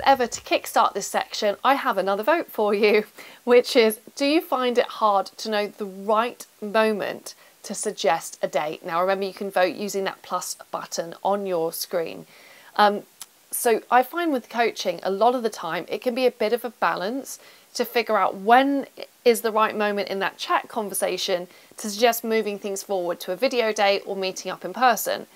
ever, to kickstart this section, I have another vote for you, which is, do you find it hard to know the right moment to suggest a date? Now remember, you can vote using that plus button on your screen. So I find with coaching, a lot of the time, it can be a bit of a balance to figure out when is the right moment in that chat conversation to suggest moving things forward to a video date or meeting up in person.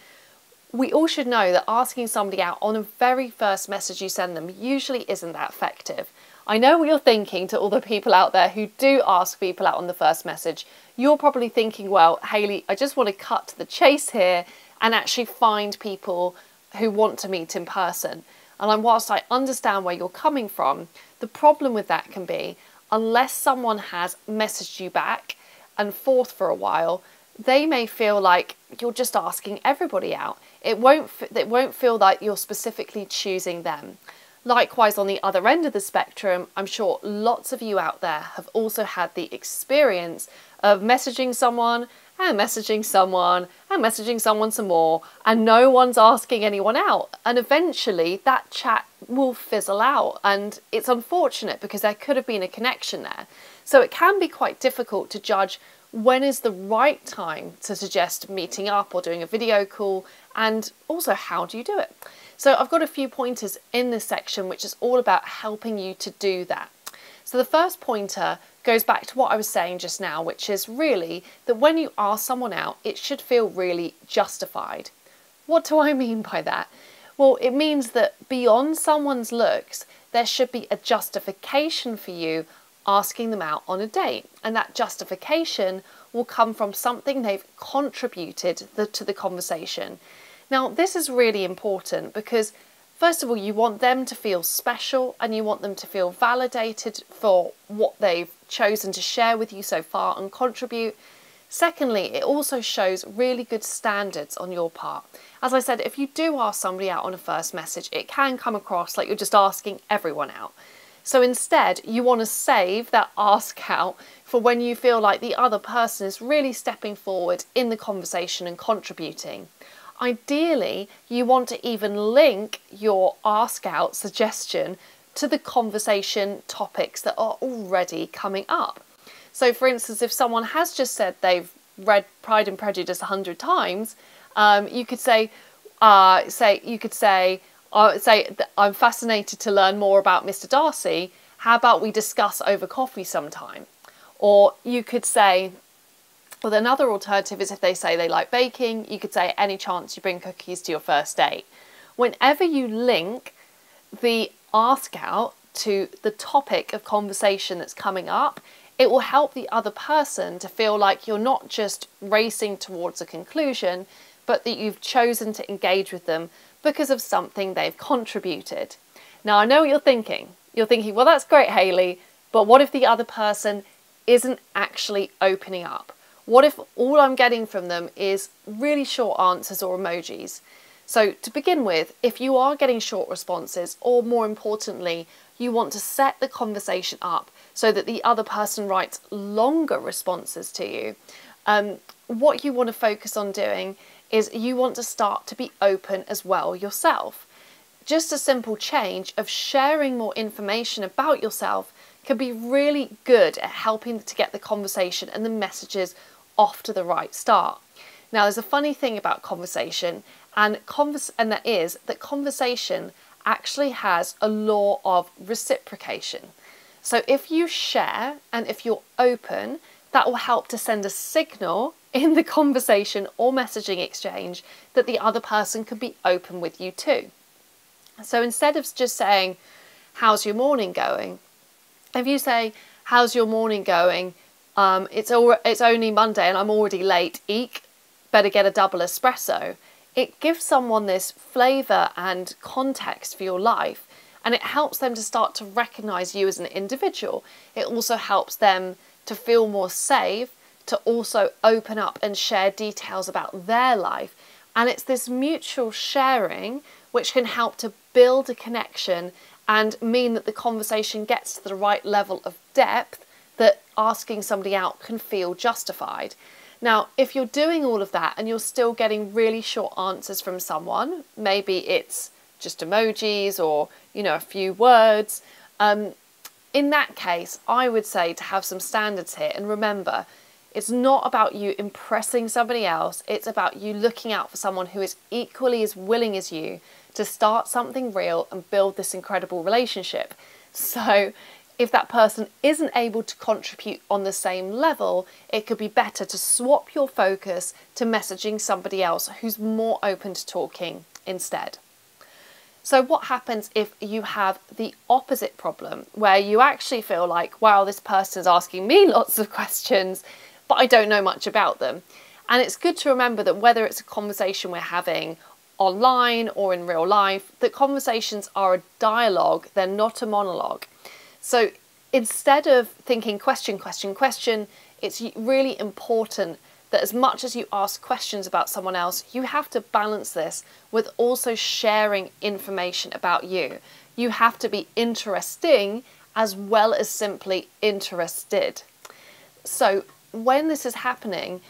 We all should know that asking somebody out on a very first message you send them usually isn't that effective. I know what you're thinking, to all the people out there who do ask people out on the first message. You're probably thinking, well, Hayley, I just want to cut to the chase here and actually find people who want to meet in person. And whilst I understand where you're coming from, the problem with that can be, unless someone has messaged you back and forth for a while, they may feel like you're just asking everybody out. It won't feel like you're specifically choosing them. Likewise, on the other end of the spectrum, I'm sure lots of you out there have also had the experience of messaging someone and messaging someone and messaging someone some more, and no one's asking anyone out. And eventually that chat will fizzle out, and it's unfortunate because there could have been a connection there. So it can be quite difficult to judge when is the right time to suggest meeting up or doing a video call, and also how do you do it? So I've got a few pointers in this section which is all about helping you to do that. So the first pointer goes back to what I was saying just now, which is really that when you ask someone out, it should feel really justified. What do I mean by that? Well, it means that beyond someone's looks, there should be a justification for you asking them out on a date. And that justification will come from something they've contributed to the conversation. Now, this is really important because, first of all, you want them to feel special and you want them to feel validated for what they've chosen to share with you so far and contribute. Secondly, it also shows really good standards on your part. As I said, if you do ask somebody out on a first message, it can come across like you're just asking everyone out. So instead, you want to save that ask out for when you feel like the other person is really stepping forward in the conversation and contributing. Ideally, you want to even link your ask out suggestion to the conversation topics that are already coming up. So for instance, if someone has just said they've read Pride and Prejudice 100 times, you could say, I'm fascinated to learn more about Mr. Darcy. How about we discuss over coffee sometime? Or you could say, well, another alternative is if they say they like baking, you could say, any chance you bring cookies to your first date. Whenever you link the ask out to the topic of conversation that's coming up, it will help the other person to feel like you're not just racing towards a conclusion, but that you've chosen to engage with them because of something they've contributed. Now, I know what you're thinking. You're thinking, well, that's great, Hayley, but what if the other person isn't actually opening up? What if all I'm getting from them is really short answers or emojis? So to begin with, if you are getting short responses, or more importantly, you want to set the conversation up so that the other person writes longer responses to you, what you want to focus on doing is you want to start to be open as well yourself. Just a simple change of sharing more information about yourself can be really good at helping to get the conversation and the messages off to the right start. Now, there's a funny thing about conversation, and that is that conversation actually has a law of reciprocation. So if you share and if you're open, that will help to send a signal in the conversation or messaging exchange that the other person can be open with you too. So instead of just saying, how's your morning going? If you say, how's your morning going? It's only Monday and I'm already late. Eek, better get a double espresso. It gives someone this flavour and context for your life, and it helps them to start to recognise you as an individual. It also helps them to feel more safe, to also open up and share details about their life. And it's this mutual sharing which can help to build a connection and mean that the conversation gets to the right level of depth that asking somebody out can feel justified. Now, if you're doing all of that and you're still getting really short answers from someone, maybe it's just emojis or, you know, a few words. In that case, I would say to have some standards here. And remember, it's not about you impressing somebody else. It's about you looking out for someone who is equally as willing as you to start something real and build this incredible relationship. So if that person isn't able to contribute on the same level, it could be better to swap your focus to messaging somebody else who's more open to talking instead. So what happens if you have the opposite problem, where you actually feel like, wow, this person is asking me lots of questions, but I don't know much about them? And it's good to remember that whether it's a conversation we're having online or in real life, that conversations are a dialogue, they're not a monologue. So instead of thinking question, question, question, it's really important that as much as you ask questions about someone else, you have to balance this with also sharing information about you. You have to be interesting as well as simply interested. So when this is happening,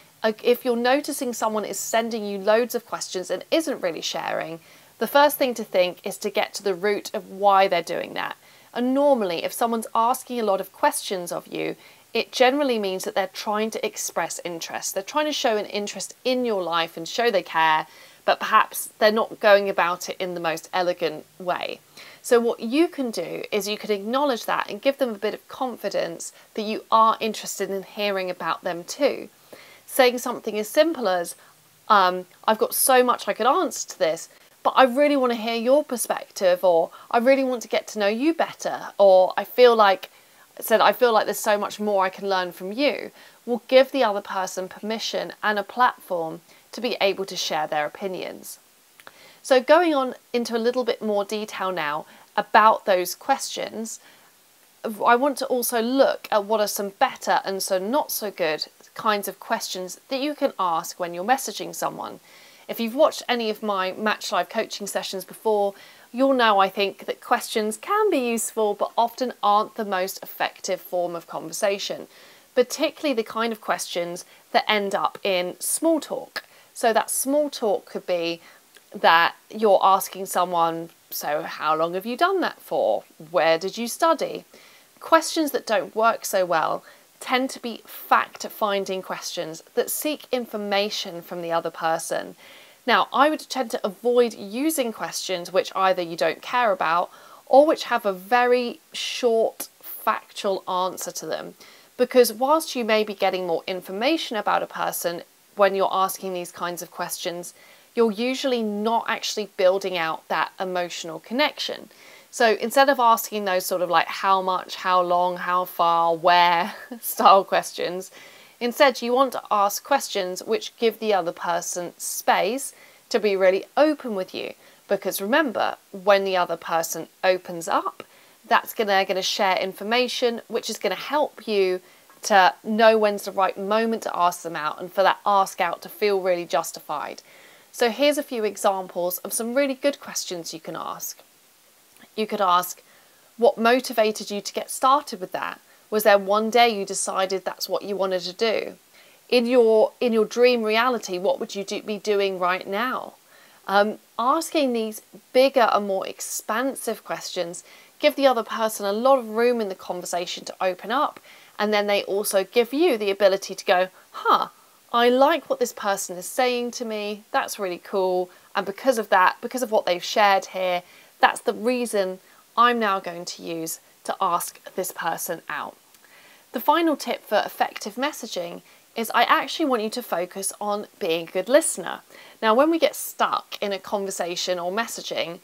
if you're noticing someone is sending you loads of questions and isn't really sharing, the first thing to think is to get to the root of why they're doing that. And normally, if someone's asking a lot of questions of you, it generally means that they're trying to express interest. They're trying to show an interest in your life and show they care, but perhaps they're not going about it in the most elegant way. So what you can do is you can acknowledge that and give them a bit of confidence that you are interested in hearing about them too. Saying something as simple as, I've got so much I could answer to this, but I really want to hear your perspective, or I really want to get to know you better, or I feel like there's so much more I can learn from you, will give the other person permission and a platform to be able to share their opinions. So going on into a little bit more detail now about those questions, I want to also look at what are some better and so not so good kinds of questions that you can ask when you're messaging someone. If you've watched any of my Match Live coaching sessions before, you'll know, I think, that questions can be useful but often aren't the most effective form of conversation, particularly the kind of questions that end up in small talk. So that small talk could be that you're asking someone, so how long have you done that for? Where did you study? Questions that don't work so well tend to be fact-finding questions that seek information from the other person. Now, I would tend to avoid using questions which either you don't care about or which have a very short factual answer to them, because whilst you may be getting more information about a person when you're asking these kinds of questions, you're usually not actually building out that emotional connection. So instead of asking those sort of like how much, how long, how far, where style questions, instead you want to ask questions which give the other person space to be really open with you. Because remember, when the other person opens up, they're going to share information which is going to help you to know when's the right moment to ask them out and for that ask out to feel really justified. So here's a few examples of some really good questions you can ask. You could ask, what motivated you to get started with that? Was there one day you decided that's what you wanted to do? In your dream reality, what would you be doing right now? Asking these bigger and more expansive questions give the other person a lot of room in the conversation to open up, and then they also give you the ability to go, I like what this person is saying to me, that's really cool, and because of that, because of what they've shared here, that's the reason I'm now going to use to ask this person out. The final tip for effective messaging is I actually want you to focus on being a good listener. Now, when we get stuck in a conversation or messaging,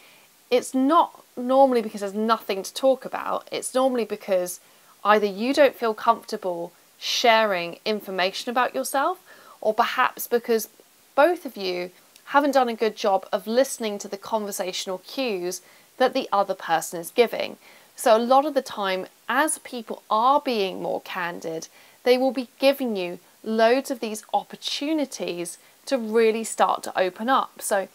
it's not normally because there's nothing to talk about. It's normally because either you don't feel comfortable sharing information about yourself, or perhaps because both of you haven't done a good job of listening to the conversational cues that the other person is giving. So a lot of the time, as people are being more candid, they will be giving you loads of these opportunities to really start to open up. So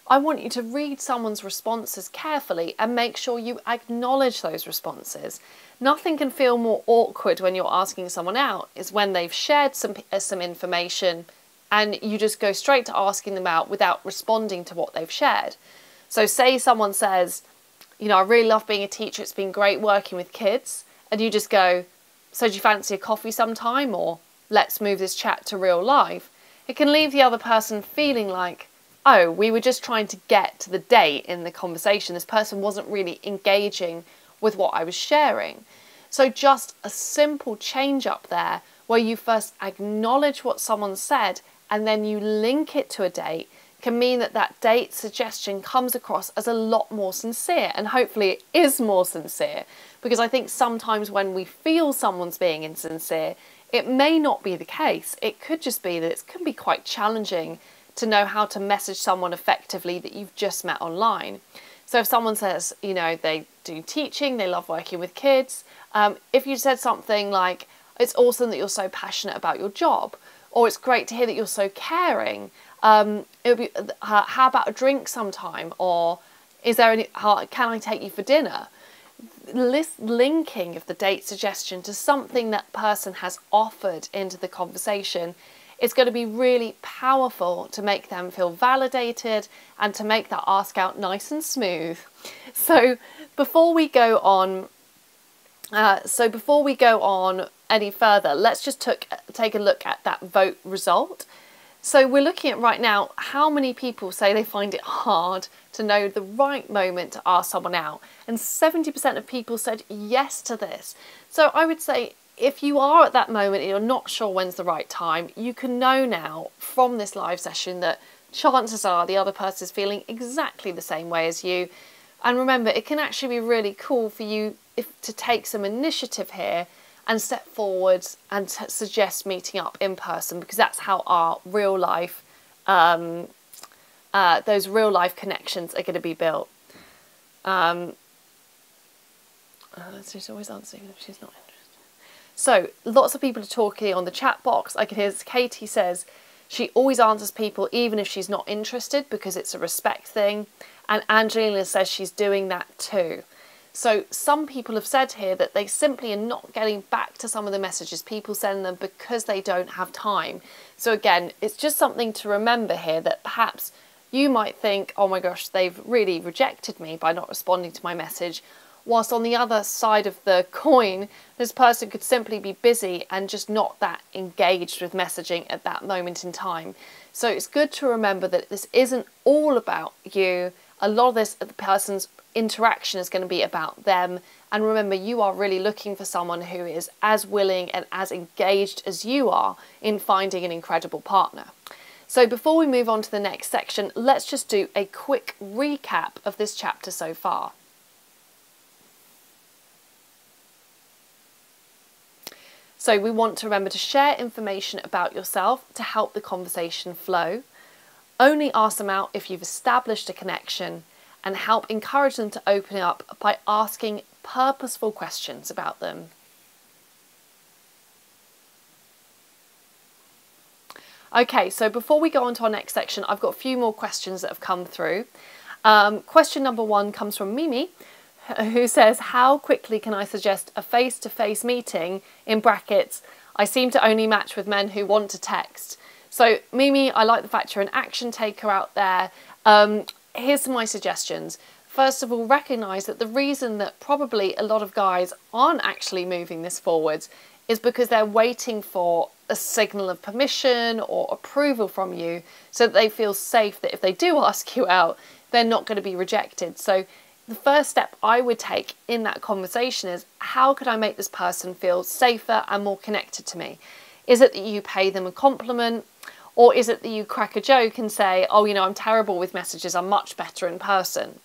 I want you to read someone's responses carefully and make sure you acknowledge those responses. Nothing can feel more awkward when you're asking someone out is when they've shared some information and you just go straight to asking them out without responding to what they've shared. So say someone says, you know, I really love being a teacher, it's been great working with kids, and you just go, so do you fancy a coffee sometime, or let's move this chat to real life? It can leave the other person feeling like, oh, we were just trying to get to the date in the conversation. This person wasn't really engaging with what I was sharing. So just a simple change up there where you first acknowledge what someone said and then you link it to a date can mean that that date suggestion comes across as a lot more sincere, and hopefully it is more sincere, because I think sometimes when we feel someone's being insincere, it may not be the case. It could just be that it can be quite challenging to know how to message someone effectively that you've just met online. So if someone says, you know, they do teaching, they love working with kids, if you said something like, it's awesome that you're so passionate about your job, or it's great to hear that you're so caring, it would be, how about a drink sometime, or is there any, can I take you for dinner? Linking of the date suggestion to something that person has offered into the conversation is going to be really powerful to make them feel validated and to make that ask out nice and smooth. So before we go on, any further, let's just take a look at that vote result. So we're looking at right now how many people say they find it hard to know the right moment to ask someone out, and 70% of people said yes to this. So I would say if you are at that moment and you're not sure when's the right time, you can know now from this live session that chances are the other person is feeling exactly the same way as you. And remember, it can actually be really cool for you to take some initiative here and step forwards and suggest meeting up in person, because that's how our real life, those real life connections are going to be built. She's always answering if she's not interested. So lots of people are talking on the chat box. I can hear Katie says she always answers people even if she's not interested because it's a respect thing. And Angelina says she's doing that too. So some people have said here that they simply are not getting back to some of the messages people send them because they don't have time. So again, it's just something to remember here that perhaps you might think, oh my gosh, they've really rejected me by not responding to my message. Whilst on the other side of the coin, this person could simply be busy and just not that engaged with messaging at that moment in time. So it's good to remember that this isn't all about you. A lot of this, the person's interaction is going to be about them. And remember, you are really looking for someone who is as willing and as engaged as you are in finding an incredible partner. So before we move on to the next section, let's just do a quick recap of this chapter so far. So we want to remember to share information about yourself to help the conversation flow. Only ask them out if you've established a connection, and help encourage them to open up by asking purposeful questions about them. Okay, so before we go on to our next section, I've got a few more questions that have come through. Question number 1 comes from Mimi, who says, how quickly can I suggest a face-to-face meeting, in brackets, I seem to only match with men who want to text. So Mimi, I like the fact you're an action taker out there. Here's some of my suggestions. First of all, recognise that the reason that probably a lot of guys aren't actually moving this forwards is because they're waiting for a signal of permission or approval from you so that they feel safe that if they do ask you out, they're not going to be rejected. So the first step I would take in that conversation is, how could I make this person feel safer and more connected to me? Is it that you pay them a compliment? Or is it that you crack a joke and say, oh, you know, I'm terrible with messages, I'm much better in person?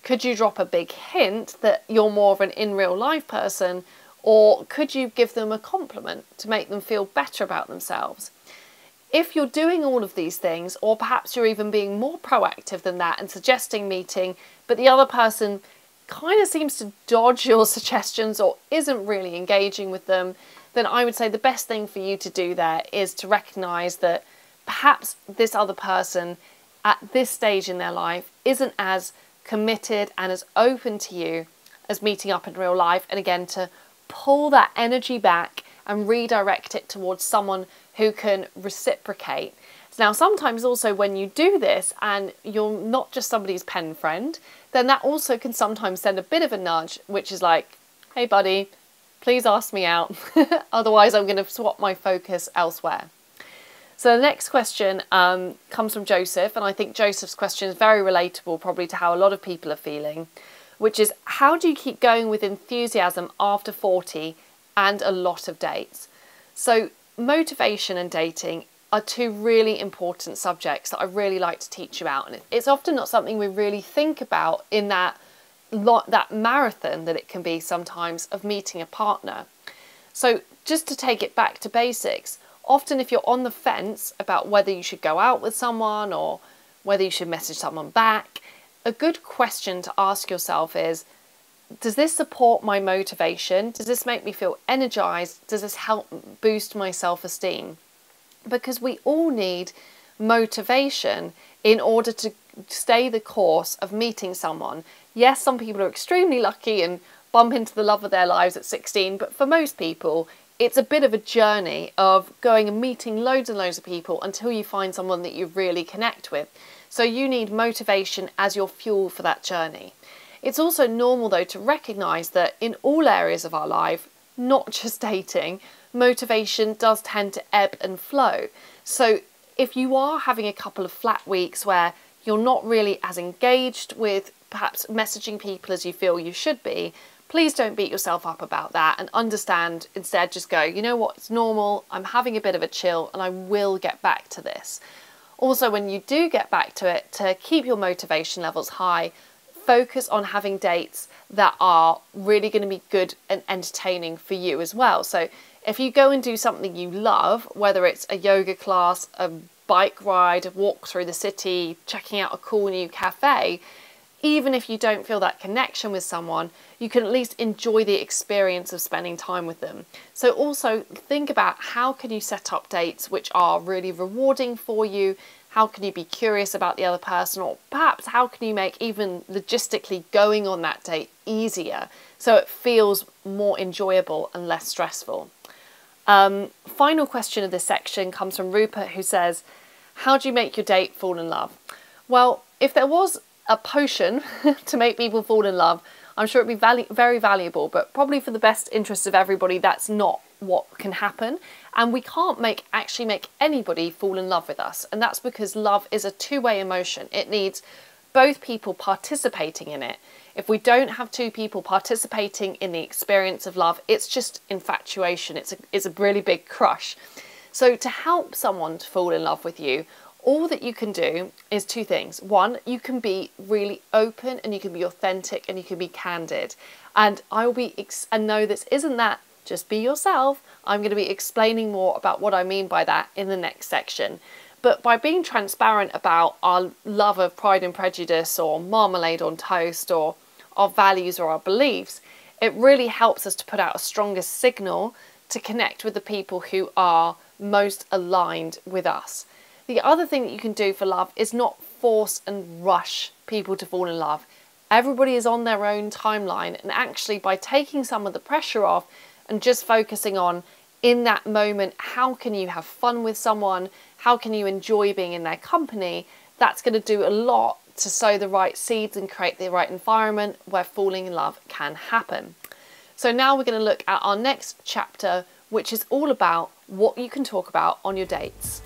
Could you drop a big hint that you're more of an in real life person? Or could you give them a compliment to make them feel better about themselves? If you're doing all of these things, or perhaps you're even being more proactive than that and suggesting meeting, but the other person kind of seems to dodge your suggestions or isn't really engaging with them, then I would say the best thing for you to do there is to recognise that perhaps this other person at this stage in their life isn't as committed and as open to you as meeting up in real life, and again to pull that energy back and redirect it towards someone who can reciprocate. Now, sometimes also when you do this and you're not just somebody's pen friend, then that also can sometimes send a bit of a nudge, which is like, hey buddy, please ask me out, otherwise I'm going to swap my focus elsewhere. So the next question comes from Joseph, and I think Joseph's question is very relatable probably to how a lot of people are feeling, which is, how do you keep going with enthusiasm after 40 and a lot of dates? So motivation and dating are two really important subjects that I really like to teach about, and it's often not something we really think about in that marathon that it can be sometimes of meeting a partner. So just to take it back to basics, often if you're on the fence about whether you should go out with someone or whether you should message someone back, a good question to ask yourself is, does this support my motivation? Does this make me feel energized? Does this help boost my self-esteem? Because we all need motivation in order to stay the course of meeting someone. Yes, some people are extremely lucky and bump into the love of their lives at 16, but for most people, it's a bit of a journey of going and meeting loads and loads of people until you find someone that you really connect with. So you need motivation as your fuel for that journey. It's also normal though to recognise that in all areas of our life, not just dating, motivation does tend to ebb and flow. So if you are having a couple of flat weeks where you're not really as engaged with perhaps messaging people as you feel you should be, please don't beat yourself up about that and understand, instead just go, you know what, it's normal, I'm having a bit of a chill and I will get back to this. Also, when you do get back to it, to keep your motivation levels high, focus on having dates that are really going to be good and entertaining for you as well. So if you go and do something you love, whether it's a yoga class, a bike ride, a walk through the city, checking out a cool new cafe, even if you don't feel that connection with someone, you can at least enjoy the experience of spending time with them. So also think about, how can you set up dates which are really rewarding for you? How can you be curious about the other person? Or perhaps how can you make even logistically going on that date easier so it feels more enjoyable and less stressful? Final question of this section comes from Rupert, who says, how do you make your date fall in love? Well, if there was a potion to make people fall in love, I'm sure it'd be very valuable, but probably for the best interest of everybody, that's not what can happen. And we can't actually make anybody fall in love with us. And that's because love is a two-way emotion. It needs both people participating in it. If we don't have two people participating in the experience of love, it's just infatuation. It's a really big crush. So to help someone to fall in love with you, all that you can do is two things. One, you can be really open and you can be authentic and you can be candid. And I will be, and no, this isn't that, just be yourself. I'm going to be explaining more about what I mean by that in the next section. But by being transparent about our love of Pride and Prejudice or marmalade on toast or our values or our beliefs, it really helps us to put out a stronger signal to connect with the people who are most aligned with us. The other thing that you can do for love is not force and rush people to fall in love. Everybody is on their own timeline, and actually by taking some of the pressure off and just focusing on, in that moment, how can you have fun with someone, how can you enjoy being in their company, that's going to do a lot to sow the right seeds and create the right environment where falling in love can happen. So now we're going to look at our next chapter, which is all about what you can talk about on your dates.